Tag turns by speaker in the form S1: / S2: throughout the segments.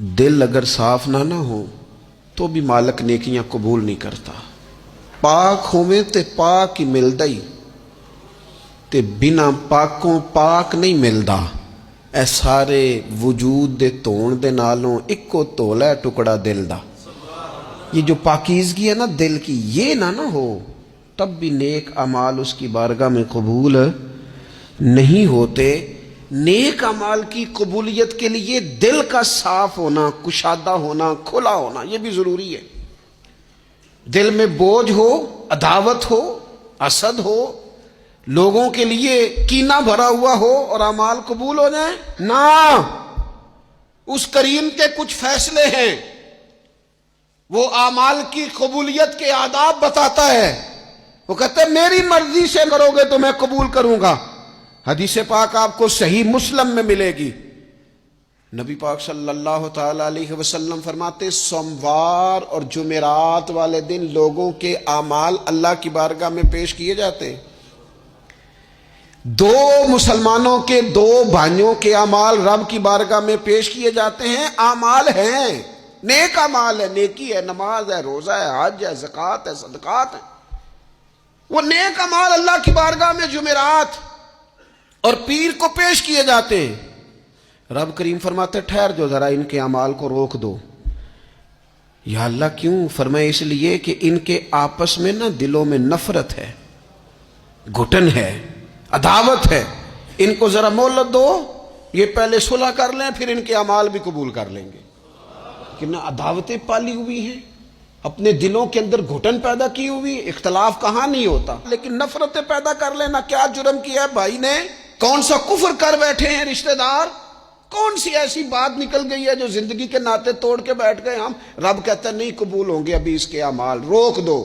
S1: दिल अगर साफ ना हो तो भी मालक नेकियां कबूल नहीं करता। पाक होवे ते पाक ही मिलदा ही, ते बिना पाकों पाक नहीं मिलदा। ए सारे वजूद दे धोण दे नालों इक्को धोला है टुकड़ा दिल दा। ये जो पाकीज़गी है ना दिल की, ये ना हो तब भी नेक अमाल उसकी बारगाह में कबूल नहीं होते। नेक अमाल की कबूलियत के लिए दिल का साफ होना, कुशादा होना, खुला होना, ये भी जरूरी है। दिल में बोझ हो, अदावत हो, असद हो, लोगों के लिए कीना भरा हुआ हो और अमाल कबूल हो जाए ना। उस करीम के कुछ फैसले हैं, वो अमाल की कबूलियत के आदाब बताता है। वो कहते हैं मेरी मर्जी से करोगे तो मैं कबूल करूंगा। हदीस पाक आपको सही मुस्लिम में मिलेगी। नबी पाक सल्लल्लाहु ताला अलैहि वसल्लम फरमाते, सोमवार और जुमेरात वाले दिन लोगों के आमाल अल्लाह की बारगाह में पेश किए जाते हैं। दो मुसलमानों के दो भाइयों के आमाल रब की बारगाह में पेश किए जाते हैं। आमाल हैं, नेक अमाल है, नेकी है, नमाज है, रोजा है, हज है, ज़कात है, सदकात है। वो नेक अमाल अल्लाह की बारगाह में जुमेरात और पीर को पेश किए जाते हैं। रब करीम फरमाते ठहर जो जरा, इनके अमाल को रोक दो। या अल्लाह क्यों? फरमाए इसलिए कि इनके आपस में ना दिलों में नफरत है, घुटन है, अदावत है। इनको जरा मोहलत दो, ये पहले सुलह कर लें, फिर इनके अमाल भी कबूल कर लेंगे। कि ना अदावतें पाली हुई हैं, अपने दिलों के अंदर घुटन पैदा की हुई। इख्तलाफ कहाँ नहीं होता, लेकिन नफरतें पैदा कर लेना। क्या जुर्म किया है भाई ने, कौन सा कुफ्र कर बैठे हैं रिश्तेदार, कौन सी ऐसी बात निकल गई है जो जिंदगी के नाते तोड़ के बैठ गए हम। रब कहता है नहीं कबूल होंगे अभी इसके अमाल, रोक दो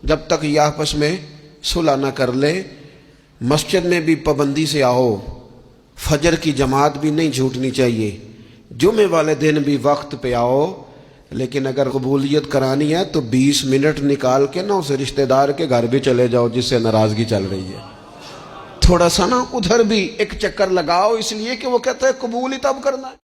S1: जब तक ये आपस में सुलह न कर ले। मस्जिद में भी पाबंदी से आओ, फजर की जमात भी नहीं छूटनी चाहिए, जुमे वाले दिन भी वक्त पे आओ। लेकिन अगर कबूलियत करानी है तो 20 मिनट निकाल के ना उस रिश्तेदार के घर भी चले जाओ जिससे नाराजगी चल रही है। थोड़ा सा ना उधर भी एक चक्कर लगाओ, इसलिए कि वो कहता है कबूल ही तब करना है।